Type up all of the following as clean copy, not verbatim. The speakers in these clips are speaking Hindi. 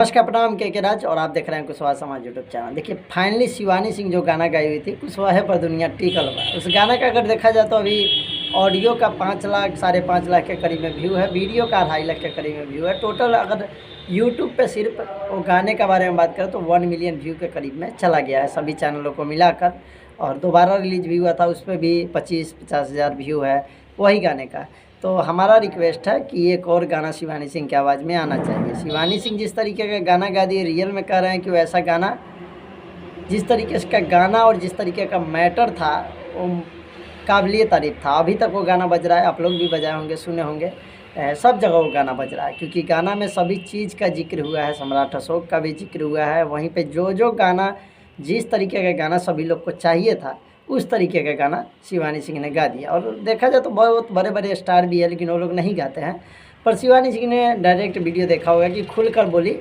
नमस्कार, प्रणाम के राज और आप देख रहे हैं कुशवाहा समाज यूट्यूब चैनल। देखिए फाइनली शिवानी सिंह जो गाना गाई हुई थी कुशवाहा पर दुनिया टिकल बा, उस गाना का अगर देखा जाए तो अभी ऑडियो का 5 लाख 5.5 लाख के करीब में व्यू है, वीडियो का 2.5 लाख के करीब में व्यू है। टोटल अगर यूट्यूब पे सिर्फ वो गाने के बारे में बात करें तो 1 मिलियन व्यू के करीब में चला गया है सभी चैनलों को मिलाकर। और दोबारा रिलीज भी हुआ था, उस पर भी 25-50 हज़ार व्यू है वही गाने का। तो हमारा रिक्वेस्ट है कि एक और गाना शिवानी सिंह की आवाज़ में आना चाहिए। शिवानी सिंह जिस तरीके का गाना गा दिए, रियल में कह रहे हैं कि वैसा गाना, जिस तरीके से का गाना और जिस तरीके का मैटर था वो काबिलिए तारीफ़ था। अभी तक वो गाना बज रहा है, आप लोग भी बजाए होंगे, सुने होंगे, सब जगह वो गाना बज रहा है क्योंकि गाना में सभी चीज़ का जिक्र हुआ है। सम्राट अशोक का भी जिक्र हुआ है, वहीं पे जो गाना, जिस तरीके का गाना सभी लोग को चाहिए था उस तरीके का गाना शिवानी सिंह ने गा दिया। और देखा जाए तो बहुत बड़े बड़े स्टार भी है लेकिन वो लोग नहीं गाते हैं, पर शिवानी सिंह ने डायरेक्ट वीडियो देखा होगा कि खुलकर बोली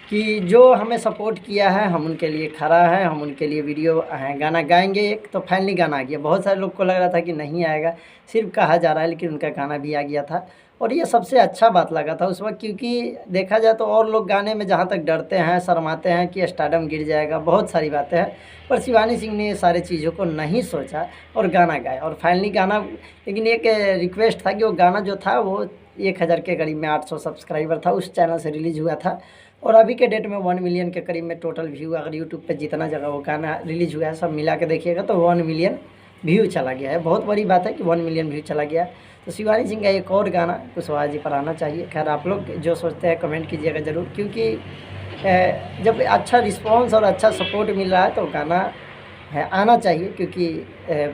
कि जो हमें सपोर्ट किया है हम उनके लिए खड़ा है, हम उनके लिए वीडियो गाना गाएंगे। एक तो फाइनली गाना आ गया, बहुत सारे लोग को लग रहा था कि नहीं आएगा, सिर्फ कहा जा रहा है, लेकिन उनका गाना भी आ गया था। और ये सबसे अच्छा बात लगा था उस वक्त, क्योंकि देखा जाए तो और लोग गाने में जहाँ तक डरते हैं, शर्माते हैं कि स्टारडम गिर जाएगा, बहुत सारी बातें हैं, पर शिवानी सिंह ने ये सारी चीज़ों को नहीं सोचा और गाना गाया। और फाइनली गाना, लेकिन एक रिक्वेस्ट था कि वो गाना जो था वो 1000 के करीब में 800 सब्सक्राइबर था, उस चैनल से रिलीज़ हुआ था। और अभी के डेट में 1 मिलियन के करीब में टोटल व्यू, अगर यूट्यूब पे जितना जगह वो गाना रिलीज़ हुआ है सब मिला के देखिएगा तो 1 मिलियन व्यू चला गया है। बहुत बड़ी बात है कि 1 मिलियन व्यू चला गया। तो शिवानी सिंह का एक और गाना कुशवाहा जी पर आना चाहिए। खैर आप लोग जो सोचते हैं कमेंट कीजिएगा ज़रूर, क्योंकि जब अच्छा रिस्पॉन्स और अच्छा सपोर्ट मिल रहा है तो गाना आना चाहिए। क्योंकि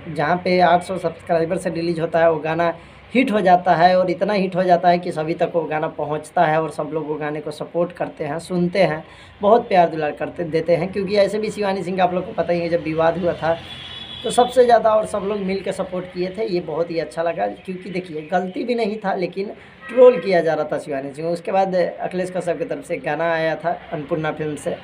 जहाँ पे 800 सब्सक्राइबर से रिलीज़ होता है वो गाना हिट हो जाता है, और इतना हिट हो जाता है कि सभी तक वो गाना पहुंचता है और सब लोग वो गाने को सपोर्ट करते हैं, सुनते हैं, बहुत प्यार दुलार करते देते हैं। क्योंकि ऐसे भी शिवानी सिंह का आप लोग को पता ही है, जब विवाद हुआ था तो सबसे ज़्यादा और सब लोग मिल के सपोर्ट किए थे। ये बहुत ही अच्छा लगा, क्योंकि देखिए गलती भी नहीं था लेकिन ट्रोल किया जा रहा था शिवानी सिंह। उसके बाद अखिलेश कश्यप की तरफ से गाना आया था अन्नपूर्णा फिल्म से,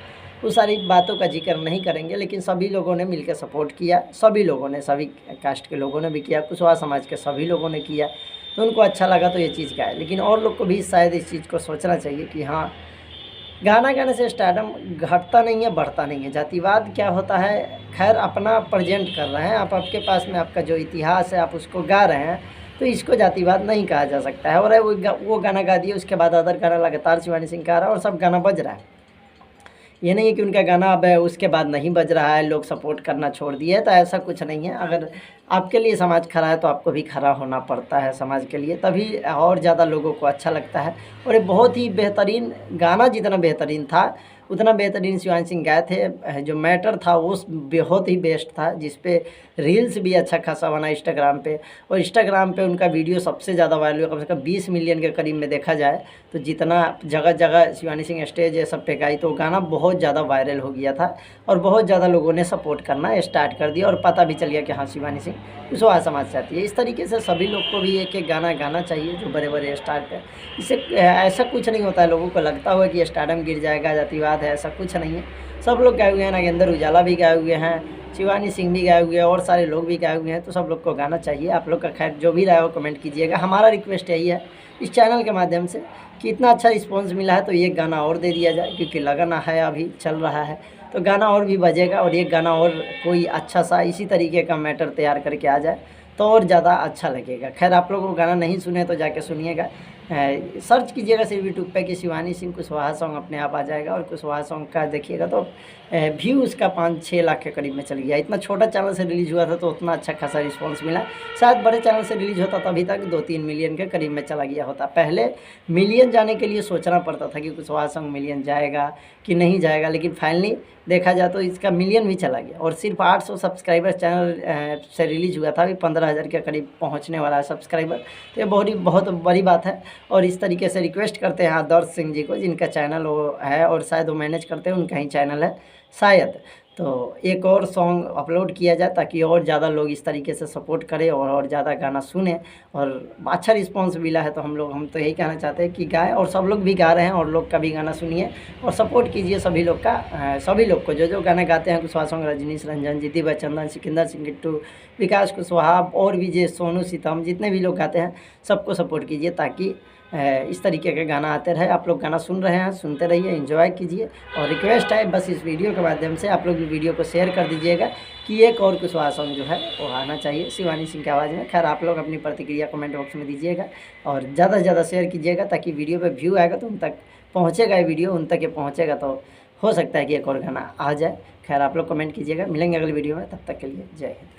उस सारी बातों का जिक्र नहीं करेंगे, लेकिन सभी लोगों ने मिलकर सपोर्ट किया, सभी लोगों ने, सभी कास्ट के लोगों ने भी किया, कुशवाहा समाज के सभी लोगों ने किया, तो उनको अच्छा लगा तो ये चीज़ का है। लेकिन और लोग को भी शायद इस चीज़ को सोचना चाहिए कि हाँ, गाना गाने से स्टारडम घटता नहीं है, बढ़ता नहीं है। जातिवाद क्या होता है, खैर अपना प्रेजेंट कर रहे हैं आप, आपके पास में आपका जो इतिहास है आप उसको गा रहे हैं, तो इसको जातिवाद नहीं कहा जा सकता है। और वो गाना गा दिए, उसके बाद अदर गाना लगातार शिवानी सिंह का आ रहा है और सब गाना बज रहा है। ये नहीं है कि उनका गाना अब उसके बाद नहीं बज रहा है, लोग सपोर्ट करना छोड़ दिए, तो ऐसा कुछ नहीं है। अगर आपके लिए समाज खड़ा है तो आपको भी खड़ा होना पड़ता है समाज के लिए, तभी और ज़्यादा लोगों को अच्छा लगता है। और ये बहुत ही बेहतरीन गाना, जितना बेहतरीन था उतना बेहतरीन शिवानी सिंह गाए थे। जो मैटर था वो बहुत ही बेस्ट था, जिस पे रील्स भी अच्छा खासा बना इंस्टाग्राम पे, और इंस्टाग्राम पे उनका वीडियो सबसे ज़्यादा वायरल हुआ, कम से कम 20 मिलियन के करीब में देखा जाए तो। जितना जगह जगह शिवानी सिंह स्टेज ये सब पे गाई तो गाना बहुत ज़्यादा वायरल हो गया था और बहुत ज़्यादा लोगों ने सपोर्ट करना स्टार्ट कर दिया, और पता भी चल गया कि हाँ शिवानी सिंह कुशवाहा समाज से आती है। इस तरीके से सभी लोग को भी एक एक गाना गाना चाहिए जो बड़े बड़े स्टार पे। इससे ऐसा कुछ नहीं होता है, लोगों को लगता हुआ कि स्टारडम गिर जाएगा, जातिवाद है, ऐसा कुछ नहीं है। सब लोग गाए हुए हैं, नागेंद्र उजाला भी गाए हुए हैं, शिवानी सिंह भी गाए हुए हैं, और सारे लोग भी गाए हुए हैं, तो सब लोग को गाना चाहिए। आप लोग का खैर जो भी राय हो कमेंट कीजिएगा। हमारा रिक्वेस्ट यही है इस चैनल के माध्यम से कि इतना अच्छा रिस्पॉन्स मिला है तो एक गाना और दे दिया जाए, क्योंकि लगन है अभी चल रहा है तो गाना और भी बजेगा, और एक गाना और कोई अच्छा सा इसी तरीके का मैटर तैयार करके आ जाए तो और ज़्यादा अच्छा लगेगा। खैर आप लोग वो गाना नहीं सुने तो जाके सुनिएगा, सर्च कीजिएगा सिर्फ यूट्यूब पे कि शिवानी सिंह कुशवाहा सॉन्ग, अपने आप आ जाएगा। और कुशवाहा सॉन्ग का देखिएगा तो व्यू उसका 5-6 लाख के करीब में चल गया। इतना छोटा चैनल से रिलीज़ हुआ था तो उतना अच्छा खासा रिस्पांस मिला। शायद बड़े चैनल से रिलीज़ होता तो अभी तक 2-3 मिलियन के करीब में चला गया होता। पहले मिलियन जाने के लिए सोचना पड़ता था कि कुशवाहा सॉन्ग मिलियन जाएगा कि नहीं जाएगा, लेकिन फाइनली देखा जाए तो इसका मिलियन भी चला गया। और सिर्फ 800 सब्सक्राइबर चैनल से रिलीज़ हुआ था, अभी 15,000 के करीब पहुंचने वाला है सब्सक्राइबर, तो ये बहुत बड़ी बात है। और इस तरीके से रिक्वेस्ट करते हैं आदर्श सिंह जी को, जिनका चैनल वो है और शायद वो मैनेज करते हैं, उनका ही चैनल है शायद, तो एक और सॉन्ग अपलोड किया जाए ताकि और ज़्यादा लोग इस तरीके से सपोर्ट करें और ज़्यादा गाना सुने। और अच्छा रिस्पांस मिला है तो हम तो यही कहना चाहते हैं कि गाएं, और सब लोग भी गा रहे हैं, और लोग का भी गाना सुनिए और सपोर्ट कीजिए सभी लोग का। सभी लोग को जो गाना गाते हैं, कुशवाहा सॉन्ग, रजनीश रंजन, जीती बचंदन, सिकंदर सिंह किट्टू, विकास कुशवाहा, और भी जो सोनू सीतम, जितने भी लोग गाते हैं सबको सपोर्ट कीजिए ताकि इस तरीके के गाना आते रहे। आप लोग गाना सुन रहे हैं, सुनते रहिए, एंजॉय कीजिए। और रिक्वेस्ट है बस इस वीडियो के माध्यम से आप लोग भी वीडियो को शेयर कर दीजिएगा कि एक और कुशवाहा सॉन्ग जो है वो आना चाहिए शिवानी सिंह की आवाज़ में। खैर आप लोग अपनी प्रतिक्रिया कमेंट बॉक्स में दीजिएगा और ज़्यादा से ज़्यादा शेयर कीजिएगा ताकि वीडियो पे व्यू आएगा तो उन तक पहुँचेगा, ये वीडियो उन तक ये पहुँचेगा तो हो सकता है कि एक और गाना आ जाए। खैर आप लोग कमेंट कीजिएगा। मिलेंगे अगली वीडियो में, तब तक के लिए जय हिंद।